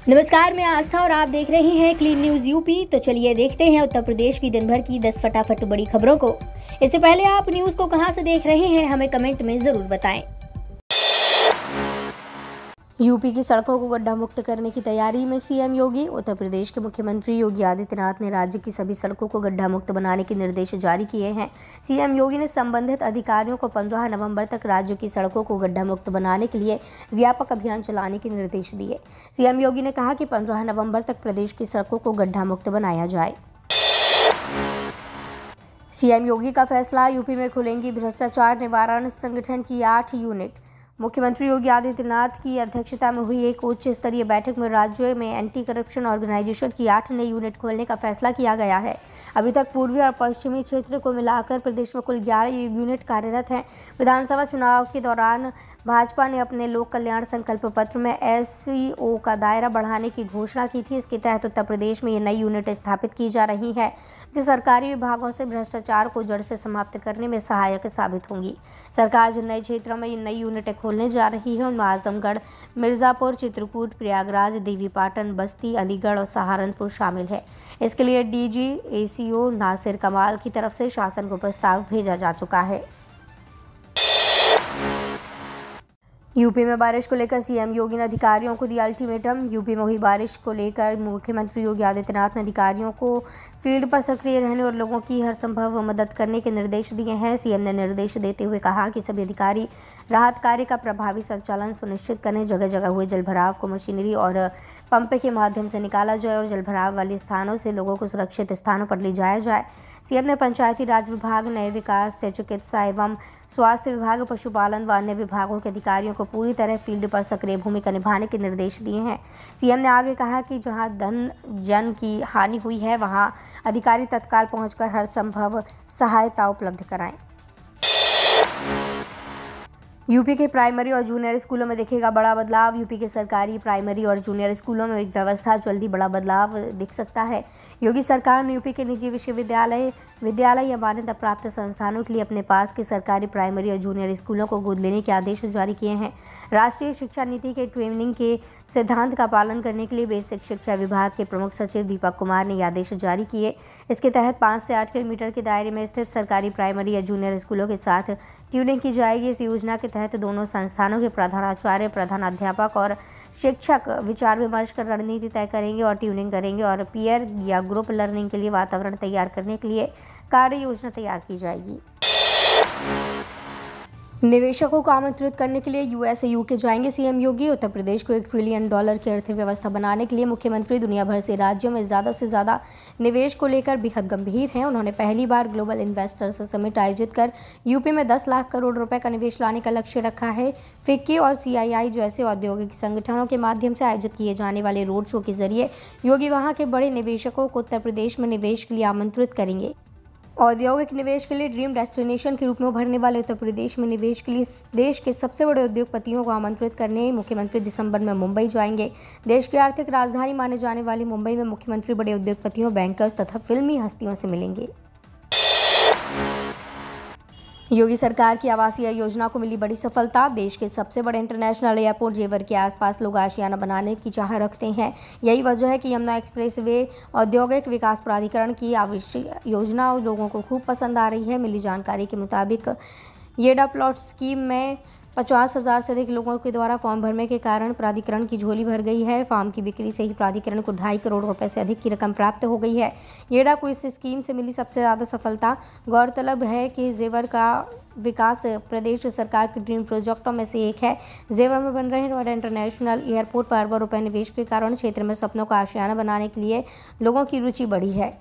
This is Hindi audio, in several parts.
नमस्कार, मैं आस्था और आप देख रहे हैं क्लीन न्यूज यूपी। तो चलिए देखते हैं उत्तर प्रदेश की दिन भर की 10 फटाफट बड़ी खबरों को। इससे पहले आप न्यूज को कहां से देख रहे हैं, हमें कमेंट में जरूर बताएं। यूपी की सड़कों को गड्ढा मुक्त करने की तैयारी में सीएम योगी। उत्तर प्रदेश के मुख्यमंत्री योगी आदित्यनाथ ने राज्य की सभी सड़कों को गड्ढा मुक्त बनाने के निर्देश जारी किए हैं। सीएम योगी ने संबंधित अधिकारियों को 15 नवंबर तक राज्य की सड़कों को गड्ढा मुक्त बनाने के लिए व्यापक अभियान चलाने के निर्देश दिए। सीएम योगी ने कहा कि 15 नवंबर तक प्रदेश की सड़कों को गड्ढा मुक्त बनाया जाए। सीएम योगी का फैसला, यूपी में खुलेंगी भ्रष्टाचार निवारण संगठन की 8 यूनिट। मुख्यमंत्री योगी आदित्यनाथ की अध्यक्षता में हुई एक उच्च स्तरीय बैठक में राज्य में एंटी करप्शन ऑर्गेनाइजेशन की 8 नई यूनिट खोलने का फैसला किया गया है। अभी तक पूर्वी और पश्चिमी क्षेत्र को मिलाकर प्रदेश में कुल 11 यूनिट कार्यरत हैं। विधानसभा चुनाव के दौरान भाजपा ने अपने लोक कल्याण संकल्प पत्र में एससीओ का दायरा बढ़ाने की घोषणा की थी। इसके तहत उत्तर प्रदेश में ये नई यूनिट स्थापित की जा रही है, जो सरकारी विभागों से भ्रष्टाचार को जड़ से समाप्त करने में सहायक साबित होंगी। सरकार जिन नए क्षेत्रों में ये नई यूनिटें खोलने जा रही है उनमें आजमगढ़, मिर्जापुर, चित्रकूट, प्रयागराज, देवीपाटन, बस्ती, अलीगढ़ और सहारनपुर शामिल है। इसके लिए डीजी एसीओ नासिर कमाल की तरफ से शासन को प्रस्ताव भेजा जा चुका है। यूपी में बारिश को लेकर सीएम योगी ने अधिकारियों को दिया अल्टीमेटम। यूपी में हुई बारिश को लेकर मुख्यमंत्री योगी आदित्यनाथ ने अधिकारियों को फील्ड पर सक्रिय रहने और लोगों की हर संभव मदद करने के निर्देश दिए हैं। सीएम ने निर्देश देते हुए कहा कि सभी अधिकारी राहत कार्य का प्रभावी संचालन सुनिश्चित करें। जगह जगह हुए जलभराव को मशीनरी और पंप के माध्यम से निकाला जाए और जलभराव वाले स्थानों से लोगों को सुरक्षित स्थानों पर ले जाया जाए। सीएम ने पंचायती राज विभाग, नए विकास से चिकित्सा एवं स्वास्थ्य विभाग, पशुपालन व अन्य विभागों के अधिकारियों को पूरी तरह फील्ड पर सक्रिय भूमिका निभाने के निर्देश दिए हैं। सीएम ने आगे कहा कि जहां धन जन की हानि हुई है वहां अधिकारी तत्काल पहुंचकर हर संभव सहायता उपलब्ध कराएं। यूपी के प्राइमरी और जूनियर स्कूलों में दिखेगा बड़ा बदलाव। यूपी के सरकारी प्राइमरी और जूनियर स्कूलों में एक व्यवस्था जल्दी बड़ा बदलाव दिख सकता है। योगी सरकार ने यूपी के निजी विद्यालय या मान्यता प्राप्त संस्थानों के लिए अपने पास के सरकारी प्राइमरी और जूनियर स्कूलों को गोद लेने के आदेश जारी किए हैं। राष्ट्रीय शिक्षा नीति के ट्रेनिंग के सिद्धांत का पालन करने के लिए बेसिक शिक्षा विभाग के प्रमुख सचिव दीपक कुमार ने ये आदेश जारी किए। इसके तहत 5 से 8 किलोमीटर के दायरे में स्थित सरकारी प्राइमरी या जूनियर स्कूलों के साथ ट्यूनिंग की जाएगी। इस योजना के तहत दोनों संस्थानों के प्रधानाचार्य, प्रधानाध्यापक और शिक्षक विचार विमर्श कर रणनीति तय करेंगे और ट्यूनिंग करेंगे और पीयर या ग्रुप लर्निंग के लिए वातावरण तैयार करने के लिए कार्य योजना तैयार की जाएगी। निवेशकों को आमंत्रित करने के लिए यूएस यूके जाएंगे सीएम योगी। उत्तर प्रदेश को $1 ट्रिलियन की अर्थव्यवस्था बनाने के लिए मुख्यमंत्री दुनिया भर से राज्यों में ज़्यादा से ज़्यादा निवेश को लेकर बेहद गंभीर हैं। उन्होंने पहली बार ग्लोबल इन्वेस्टर्स समिट आयोजित कर यूपी में 10 लाख करोड़ रुपए का निवेश लाने का लक्ष्य रखा है। फिक्की और सीआईआई जैसे औद्योगिक संगठनों के माध्यम से आयोजित किए जाने वाले रोड शो के जरिए योगी वहाँ के बड़े निवेशकों को उत्तर प्रदेश में निवेश के लिए आमंत्रित करेंगे। औद्योगिक निवेश के लिए ड्रीम डेस्टिनेशन के रूप में उभरने वाले उत्तर प्रदेश में निवेश के लिए देश के सबसे बड़े उद्योगपतियों को आमंत्रित करने मुख्यमंत्री दिसंबर में मुंबई जाएंगे। देश की आर्थिक राजधानी माने जाने वाली मुंबई में मुख्यमंत्री बड़े उद्योगपतियों, बैंकर्स तथा फिल्मी हस्तियों से मिलेंगे। योगी सरकार की आवासीय योजना को मिली बड़ी सफलता। देश के सबसे बड़े इंटरनेशनल एयरपोर्ट जेवर के आसपास लोग आशियाना बनाने की चाह रखते हैं। यही वजह है कि यमुना एक्सप्रेसवे औद्योगिक विकास प्राधिकरण की आवश्यक योजना लोगों को खूब पसंद आ रही है। मिली जानकारी के मुताबिक येडा प्लॉट स्कीम में 50,000 से अधिक लोगों के द्वारा फॉर्म भरने के कारण प्राधिकरण की झोली भर गई है। फॉर्म की बिक्री से ही प्राधिकरण को 2.5 करोड़ रुपए से अधिक की रकम प्राप्त हो गई है। येडा को इस स्कीम से मिली सबसे ज़्यादा सफलता। गौरतलब है कि जेवर का विकास प्रदेश सरकार के ड्रीम प्रोजेक्टों में से एक है। जेवर में बन रहे नोएडा इंटरनेशनल एयरपोर्ट पर अरबों रुपए निवेश के कारण क्षेत्र में सपनों का आशियाना बनाने के लिए लोगों की रुचि बढ़ी है।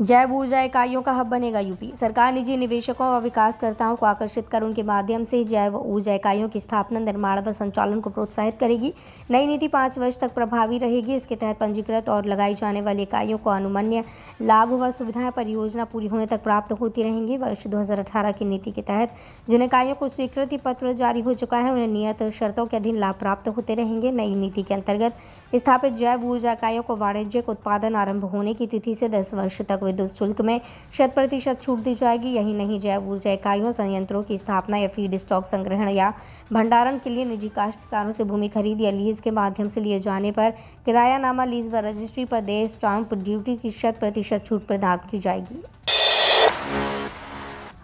जैव ऊर्जा इकाइयों का हब बनेगा यूपी। सरकार निजी निवेशकों व विकासकर्ताओं को आकर्षित कर उनके माध्यम से जैव ऊर्जा इकाइयों की स्थापना, निर्माण व संचालन को प्रोत्साहित करेगी। नई नीति 5 वर्ष तक प्रभावी रहेगी। इसके तहत पंजीकृत और लगाई जाने वाली इकाइयों को अनुमन्य लाभ व सुविधाएं परियोजना पूरी होने तक प्राप्त होती रहेंगी। वर्ष 2018 की नीति के तहत जिन इकाइयों को स्वीकृति पत्र जारी हो चुका है उन्हें नियत शर्तों के अधीन लाभ प्राप्त होते रहेंगे। नई नीति के अंतर्गत स्थापित जैव ऊर्जा इकाइयों को वाणिज्यिक उत्पादन आरंभ होने की तिथि से 10 वर्ष तक विद्युत शुल्क में 100% छूट दी जाएगी। यही नहीं, जैव ऊर्जा इकाइयों, संयंत्रों की स्थापना या फीड स्टॉक संग्रहण या भंडारण के लिए निजी काश्तकारों से भूमि खरीद या लीज के माध्यम से लिए जाने पर किरायानामा, लीज व रजिस्ट्री पर देय स्टाम्प ड्यूटी की 100% छूट प्रदान की जाएगी।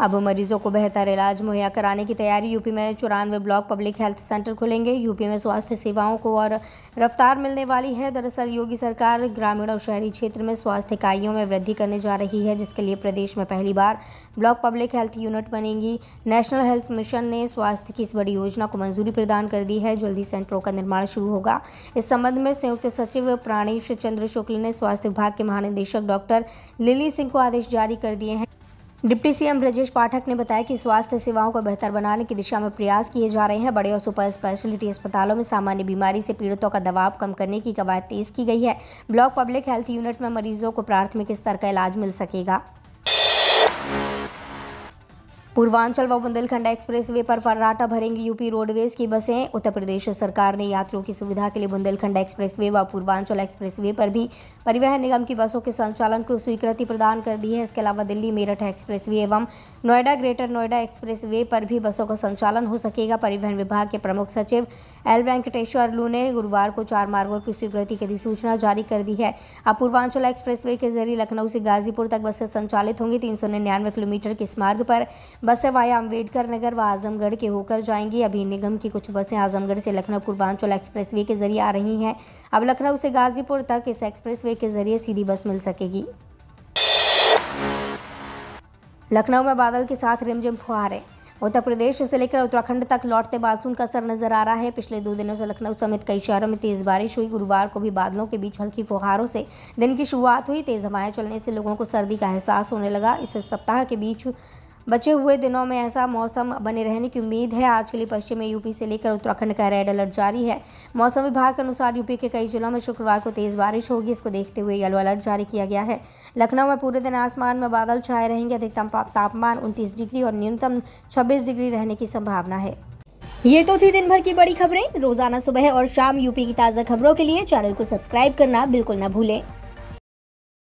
अब मरीजों को बेहतर इलाज मुहैया कराने की तैयारी। यूपी में 94 ब्लॉक पब्लिक हेल्थ सेंटर खुलेंगे। यूपी में स्वास्थ्य सेवाओं को और रफ्तार मिलने वाली है। दरअसल योगी सरकार ग्रामीण और शहरी क्षेत्र में स्वास्थ्य इकाइयों में वृद्धि करने जा रही है, जिसके लिए प्रदेश में पहली बार ब्लॉक पब्लिक हेल्थ यूनिट बनेंगी। नेशनल हेल्थ मिशन ने स्वास्थ्य की इस बड़ी योजना को मंजूरी प्रदान कर दी है। जल्दी सेंटरों का निर्माण शुरू होगा। इस संबंध में संयुक्त सचिव प्राणेश चंद्र शुक्ल ने स्वास्थ्य विभाग के महानिदेशक डॉक्टर लिली सिंह को आदेश जारी कर दिए हैं। डिप्टी सीएम ब्रजेश पाठक ने बताया कि स्वास्थ्य सेवाओं को बेहतर बनाने की दिशा में प्रयास किए जा रहे हैं। बड़े और सुपर स्पेशलिटी अस्पतालों में सामान्य बीमारी से पीड़ितों का दबाव कम करने की कवायद तेज की गई है। ब्लॉक पब्लिक हेल्थ यूनिट में मरीजों को प्राथमिक स्तर का इलाज मिल सकेगा। पूर्वांचल व बुंदेलखंड एक्सप्रेसवे पर फर्राटा भरेंगी यूपी रोडवेज की बसें। उत्तर प्रदेश सरकार ने यात्रियों की सुविधा के लिए बुंदेलखंड एक्सप्रेसवे व पूर्वांचल एक्सप्रेसवे पर भी परिवहन निगम की बसों के संचालन को स्वीकृति प्रदान कर दी है। इसके अलावा दिल्ली मेरठ एक्सप्रेसवे एवं नोएडा ग्रेटर नोएडा एक्सप्रेसवे पर भी बसों का संचालन हो सकेगा। परिवहन विभाग के प्रमुख सचिव एल वेंकटेश्वर लू ने गुरुवार को 4 मार्गों की स्वीकृति की अधिसूचना जारी कर दी है। अब पूर्वांचल एक्सप्रेसवे के जरिए लखनऊ से गाजीपुर तक बसें संचालित होंगी। 399 किलोमीटर के इस मार्ग पर बसें वाया अम्बेडकर नगर व आजमगढ़ के होकर जाएंगी। अभी निगम की कुछ बसें आजमगढ़ से लखनऊ पूर्वांचल एक्सप्रेसवे के जरिए आ रही हैं। अब लखनऊ से गाजीपुर तक इस एक्सप्रेसवे के जरिए सीधी बस मिल सकेगी। लखनऊ में बादल के साथ रिमझिम फुहारें। उत्तर प्रदेश से लेकर उत्तराखंड तक लौटते मानसून का असर नजर आ रहा है। पिछले 2 दिनों से लखनऊ समेत कई शहरों में तेज बारिश हुई। गुरुवार को भी बादलों के बीच हल्की फुहारों से दिन की शुरुआत हुई। तेज हवाएं चलने से लोगों को सर्दी का एहसास होने लगा। इस सप्ताह के बीच बचे हुए दिनों में ऐसा मौसम बने रहने की उम्मीद है। आज के लिए पश्चिमी यूपी से लेकर उत्तराखंड का रेड अलर्ट जारी है। मौसम विभाग के अनुसार यूपी के कई जिलों में शुक्रवार को तेज बारिश होगी। इसको देखते हुए येलो अलर्ट जारी किया गया है। लखनऊ में पूरे दिन आसमान में बादल छाए रहेंगे। अधिकतम तापमान 29 डिग्री और न्यूनतम 26 डिग्री रहने की संभावना है। ये तो थी दिन भर की बड़ी खबरें। रोजाना सुबह और शाम यूपी की ताज़ा खबरों के लिए चैनल को सब्सक्राइब करना बिल्कुल न भूलें।